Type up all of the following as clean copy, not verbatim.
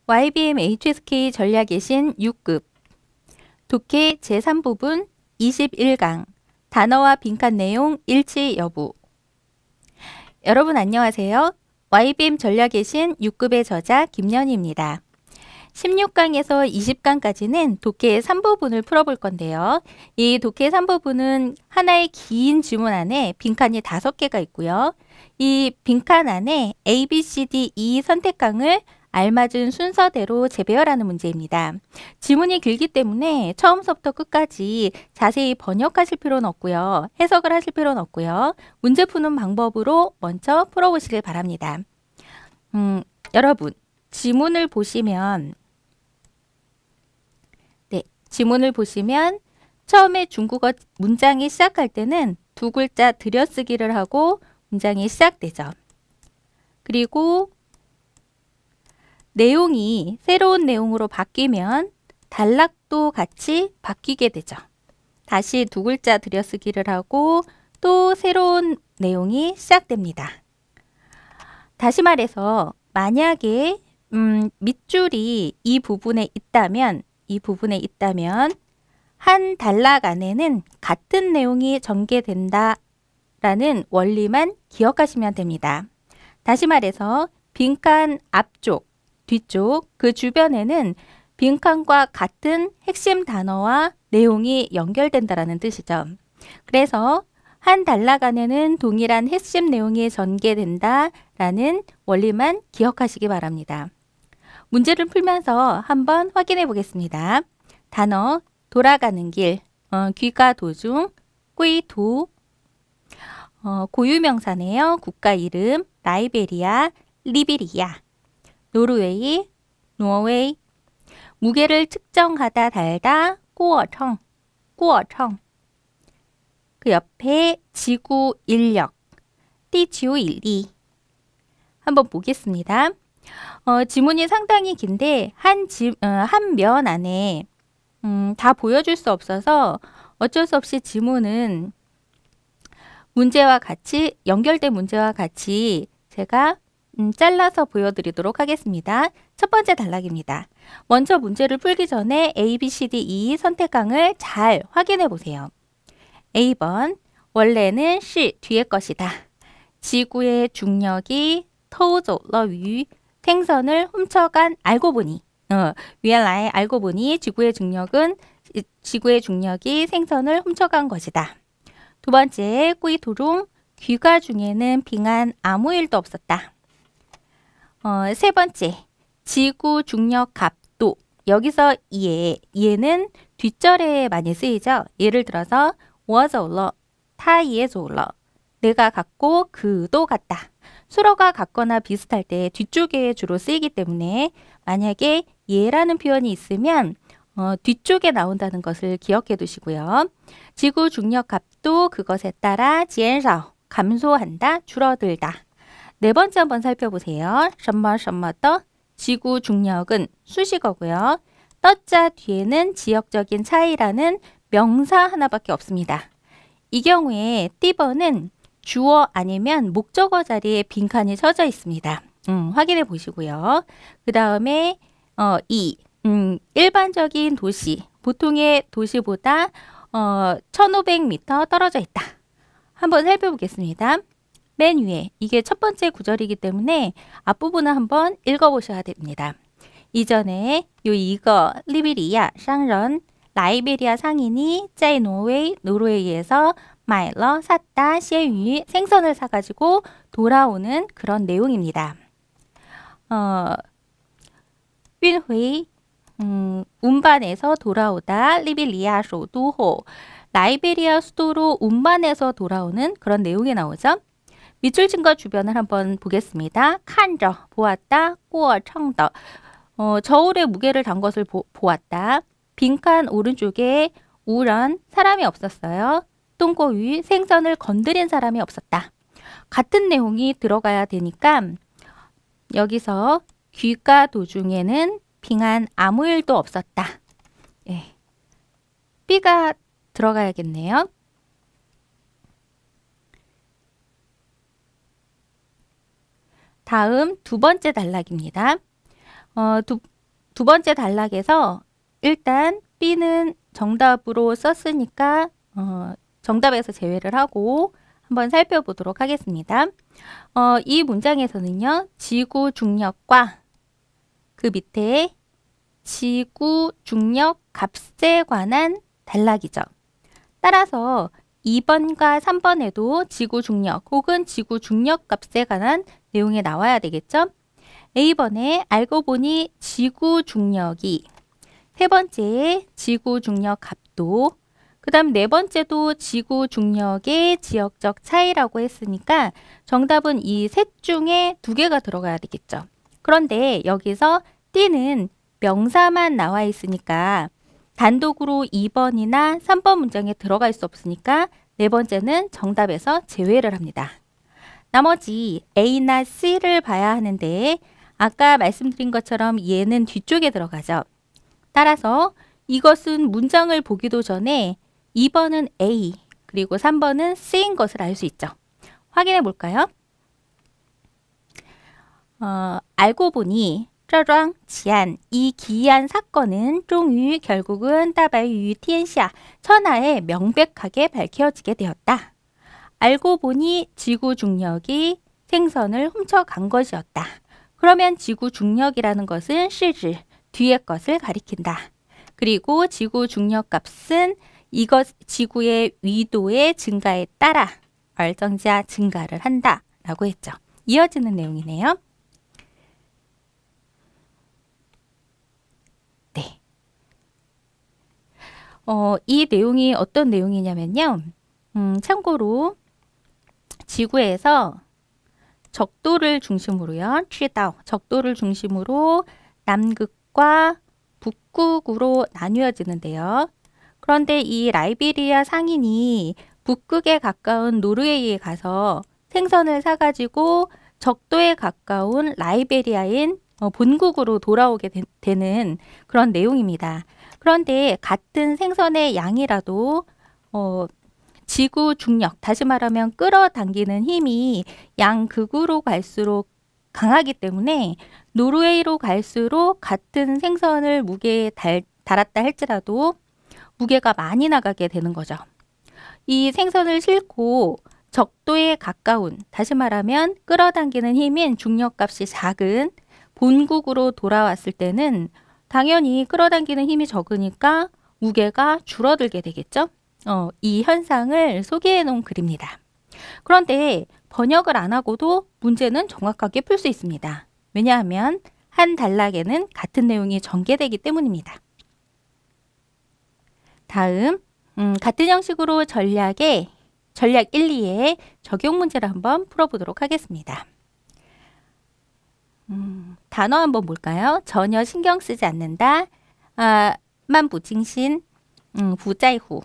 YBM HSK 전략의 신 6급 독해 제3부분 21강 단어와 빈칸 내용 일치 여부. 여러분 안녕하세요. YBM 전략의 신 6급의 저자 김연희입니다. 16강에서 20강까지는 독해 3부분을 풀어볼 건데요. 이 독해 3부분은 하나의 긴 지문 안에 빈칸이 5개가 있고요. 이 빈칸 안에 A, B, C, D, E 선택강을 알맞은 순서대로 재배열하는 문제입니다. 지문이 길기 때문에 처음부터 끝까지 자세히 번역하실 필요는 없고요. 해석을 하실 필요는 없고요. 문제 푸는 방법으로 먼저 풀어보시길 바랍니다. 여러분, 지문을 보시면 처음에 중국어 문장이 시작할 때는 두 글자 들여쓰기를 하고 문장이 시작되죠. 그리고 내용이 새로운 내용으로 바뀌면 단락도 같이 바뀌게 되죠. 다시 두 글자 들여쓰기를 하고 또 새로운 내용이 시작됩니다. 다시 말해서 만약에 밑줄이 이 부분에 있다면 한 단락 안에는 같은 내용이 전개된다 라는 원리만 기억하시면 됩니다. 다시 말해서 빈칸 앞쪽, 뒤쪽 그 주변에는 빈칸과 같은 핵심 단어와 내용이 연결된다라는 뜻이죠. 그래서 한 단락 안에는 동일한 핵심 내용이 전개된다라는 원리만 기억하시기 바랍니다. 문제를 풀면서 한번 확인해 보겠습니다. 단어 돌아가는 길, 귀가 도중, 꾀도, 고유명사네요. 국가 이름, 라이베리아, 리베리아, 노르웨이, 노웨이, 무게를 측정하다 달다, 꾸어청, 꾸어청. 그 옆에 지구 인력, 띠지우 일리. 한번 보겠습니다. 지문이 상당히 긴데 한 면 안에 다 보여줄 수 없어서 어쩔 수 없이 지문은 문제와 같이 연결된 문제와 같이 제가 잘라서 보여드리도록 하겠습니다. 첫 번째 단락입니다. 먼저 문제를 풀기 전에 A, B, C, D, E 선택강을 잘 확인해 보세요. A번 원래는 시 뒤의 것이다. 지구의 중력이偷走了鱼 생선을 훔쳐간 알고 보니 위안라에 알고 보니 지구의 중력이 생선을 훔쳐간 것이다. 두 번째 꾸이도롱 귀가 중에는 빙한 아무 일도 없었다. 세 번째 지구 중력 갑도 여기서 얘는 뒷절에 많이 쓰이죠. 예를 들어서 我走了他也走了 내가 갔고 그도 갔다. 수로가 같거나 비슷할 때 뒤쪽에 주로 쓰이기 때문에 만약에 얘라는 표현이 있으면 뒤쪽에 나온다는 것을 기억해 두시고요. 지구 중력 값도 그것에 따라 减少 감소한다, 줄어들다. 네 번째 한번 살펴보세요. 什么什么的 지구 중력은 수식어고요. 떠자 뒤에는 지역적인 차이라는 명사 하나밖에 없습니다. 이 경우에 띠번은 주어 아니면 목적어 자리에 빈칸이 쳐져 있습니다. 확인해 보시고요. 그 다음에 일반적인 도시, 보통의 도시보다 1500m 떨어져 있다. 한번 살펴보겠습니다. 맨 위에 이게 첫 번째 구절이기 때문에 앞부분을 한번 읽어보셔야 됩니다. 이전에 이거 리베리아 상런 라이베리아 상인이 짜이 노르웨이에서 마일러 샀다 시에유 생선을 사가지고 돌아오는 그런 내용입니다. 윈회이 운반해서 돌아오다 리베리아 소도호 라이베리아 수도로 운반해서 돌아오는 그런 내용이 나오죠. 밑줄 친 것 주변을 한번 보겠습니다. 칸저 보았다 꾸어청더 저울에 무게를 단 것을 보았다. 빈칸 오른쪽에 우런 사람이 없었어요. 똥꼬위 생선을 건드린 사람이 없었다. 같은 내용이 들어가야 되니까 여기서 귀가 도중에는 빙한 아무 일도 없었다. 예. B가 들어가야겠네요. 다음 두 번째 단락입니다. 두 번째 단락에서 일단 B는 정답으로 썼으니까 정답에서 제외를 하고 한번 살펴보도록 하겠습니다. 이 문장에서는요. 지구 중력과 그 밑에 지구 중력 값에 관한 단락이죠. 따라서 2번과 3번에도 지구 중력 혹은 지구 중력 값에 관한 내용이 나와야 되겠죠. A번에 알고 보니 지구 중력이, 세 번째 지구 중력 값도, 그 다음 네 번째도 지구 중력의 지역적 차이라고 했으니까 정답은 이 셋 중에 두 개가 들어가야 되겠죠. 그런데 여기서 D는 명사만 나와 있으니까 단독으로 2번이나 3번 문장에 들어갈 수 없으니까 네 번째는 정답에서 제외를 합니다. 나머지 A나 C를 봐야 하는데 아까 말씀드린 것처럼 얘는 뒤쪽에 들어가죠. 따라서 이것은 문장을 보기도 전에 2번은 A 그리고 3번은 C인 것을 알 수 있죠. 확인해 볼까요? 알고 보니 这桩奇案, 이 기이한 사건은 终于 결국은 大白于天下, 천하에 명백하게 밝혀지게 되었다. 알고 보니 지구 중력이 생선을 훔쳐간 것이었다. 그러면 지구 중력이라는 것은 是指 뒤의 것을 가리킨다. 그리고 지구 중력 값은 이것 지구의 위도의 증가에 따라 얼정자 증가를 한다 라고 했죠. 이어지는 내용이네요. 네. 이 내용이 어떤 내용이냐면요. 참고로 지구에서 적도를 중심으로요. 적도를 중심으로 남극과 북극으로 나뉘어지는데요. 그런데 이 라이베리아 상인이 북극에 가까운 노르웨이에 가서 생선을 사가지고 적도에 가까운 라이베리아인 본국으로 돌아오게 되는 그런 내용입니다. 그런데 같은 생선의 양이라도 지구 중력, 다시 말하면 끌어당기는 힘이 양극으로 갈수록 강하기 때문에 노르웨이로 갈수록 같은 생선을 무게에 달았다 할지라도 무게가 많이 나가게 되는 거죠. 이 생선을 싣고 적도에 가까운, 다시 말하면 끌어당기는 힘인 중력값이 작은 본국으로 돌아왔을 때는 당연히 끌어당기는 힘이 적으니까 무게가 줄어들게 되겠죠. 이 현상을 소개해 놓은 글입니다. 그런데 번역을 안 하고도 문제는 정확하게 풀 수 있습니다. 왜냐하면 한 단락에는 같은 내용이 전개되기 때문입니다. 다음 같은 형식으로 전략 1, 2의 적용 문제를 한번 풀어보도록 하겠습니다. 단어 한번 볼까요? 전혀 신경 쓰지 않는다. 만부징신, 부자이후.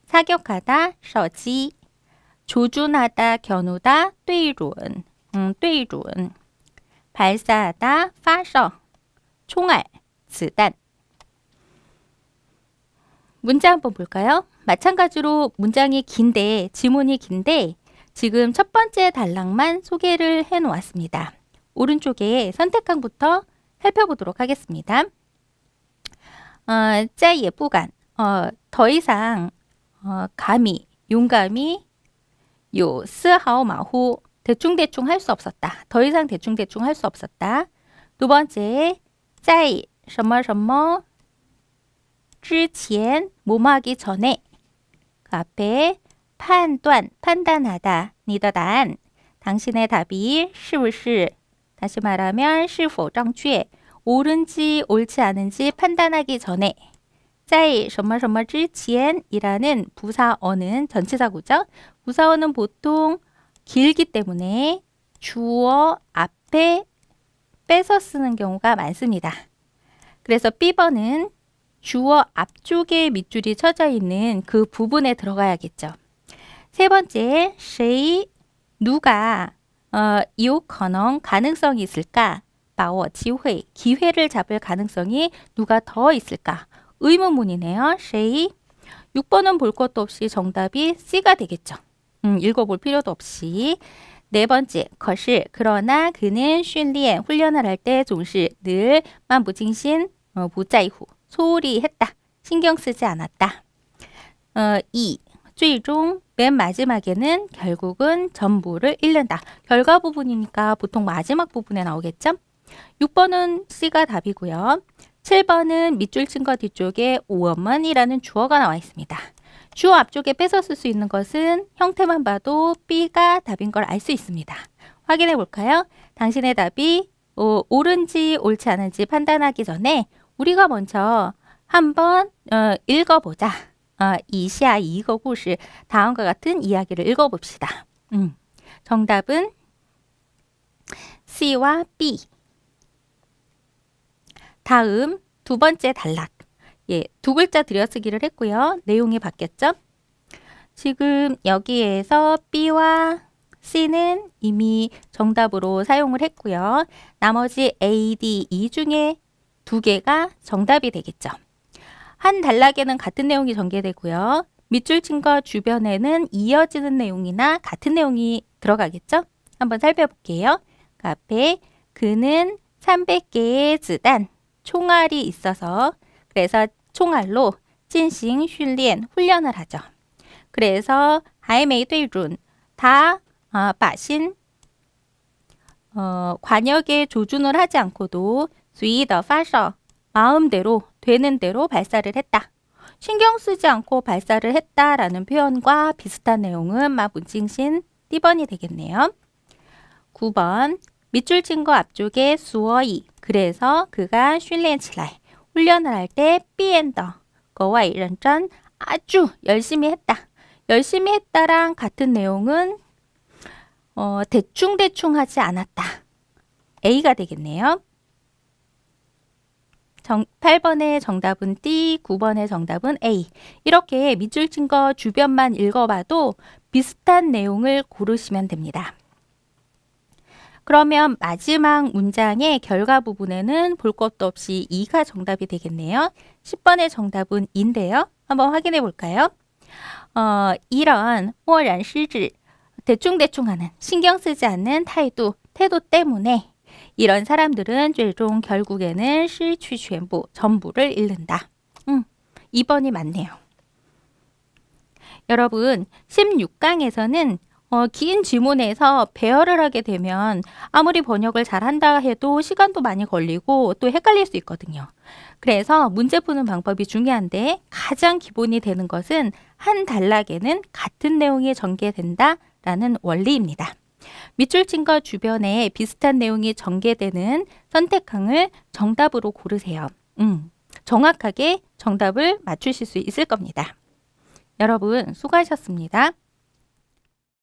사격하다, 서지. 조준하다, 겨누다, 对准, 对准. 발사하다, 发射. 총알, 子弹. 문장 한번 볼까요? 마찬가지로 문장이 긴데, 지문이 긴데 지금 첫 번째 단락만 소개를 해 놓았습니다. 오른쪽에 선택항부터 살펴보도록 하겠습니다. 再也不敢, 더 이상 감히, 용감히 有丝毫马虎, 대충대충 할 수 없었다. 더 이상 대충대충 할 수 없었다. 두 번째, 在什么什么之前, 뭐뭐하기 전에. 그 앞에 판단하다, 你的答案, 당신의 답이 是不是, 다시 말하면 是否正确, 옳은지 옳지 않은지 판단하기 전에. 在什么什么之前이라는 부사어는 전치사구죠. 부사어는 보통 길기 때문에 주어 앞에 빼서 쓰는 경우가 많습니다. 그래서 B번은 주어 앞쪽에 밑줄이 쳐져 있는 그 부분에 들어가야겠죠. 세 번째, 谁, 누가, 有可能, 가능성이 있을까? 把握机会, 기회를 잡을 가능성이 누가 더 있을까? 의문문이네요. 谁? 6번은 볼 것도 없이 정답이 C가 되겠죠. 읽어볼 필요도 없이. 네 번째, 可是, 그러나 그는 训练, 훈련을 할 때 总是늘 만부징신, 부자이후 소홀히 했다. 신경 쓰지 않았다. 2. 最终 맨 마지막에는 결국은 전부를 잃는다. 결과 부분이니까 보통 마지막 부분에 나오겠죠? 6번은 C가 답이고요. 7번은 밑줄 친 거 뒤쪽에 5원만이라는 주어가 나와 있습니다. 주어 앞쪽에 뺏어 쓸 수 있는 것은 형태만 봐도 B가 답인 걸 알 수 있습니다. 확인해 볼까요? 당신의 답이 옳은지 옳지 않은지 판단하기 전에 우리가 먼저 한번 읽어보자. 以下一个故事 다음과 같은 이야기를 읽어봅시다. 정답은 C와 B. 다음 두 번째 단락. 예, 두 글자 들여쓰기를 했고요. 내용이 바뀌었죠? 지금 여기에서 B와 C는 이미 정답으로 사용을 했고요. 나머지 A, D, E 중에 두 개가 정답이 되겠죠. 한 단락에는 같은 내용이 전개되고요. 밑줄 친 거 주변에는 이어지는 내용이나 같은 내용이 들어가겠죠? 한번 살펴볼게요. 그 앞에 그는 300개의子弹, 총알이 있어서 그래서 총알로 进行训练, 훈련을 하죠. 그래서 还没对准, 다 마신 관역에 조준을 하지 않고도 随意的发射, 마음대로 되는 대로 발사를 했다. 신경 쓰지 않고 발사를 했다라는 표현과 비슷한 내용은 마문징신 D번이 되겠네요. 9번 밑줄 친 거 앞쪽에 수어이 그래서 그가 训练起来 훈련을 할 때 变得 거와 이런전 아주 열심히 했다. 열심히 했다랑 같은 내용은 대충대충 하지 않았다. A가 되겠네요. 8번의 정답은 D, 9번의 정답은 A. 이렇게 밑줄 친 거 주변만 읽어봐도 비슷한 내용을 고르시면 됩니다. 그러면 마지막 문장의 결과 부분에는 볼 것도 없이 2가 정답이 되겠네요. 10번의 정답은 E인데요. 한번 확인해 볼까요? 이런 漠然失智, 대충대충하는, 신경 쓰지 않는 태도 때문에 이런 사람들은 최종 결국에는 失去全部, 전부를 잃는다. 2번이 맞네요. 여러분, 16강에서는 긴 지문에서 배열을 하게 되면 아무리 번역을 잘한다 해도 시간도 많이 걸리고 또 헷갈릴 수 있거든요. 그래서 문제 푸는 방법이 중요한데 가장 기본이 되는 것은 한 단락에는 같은 내용이 전개된다라는 원리입니다. 밑줄 친 거 주변에 비슷한 내용이 전개되는 선택항을 정답으로 고르세요. 정확하게 정답을 맞추실 수 있을 겁니다. 여러분 수고하셨습니다.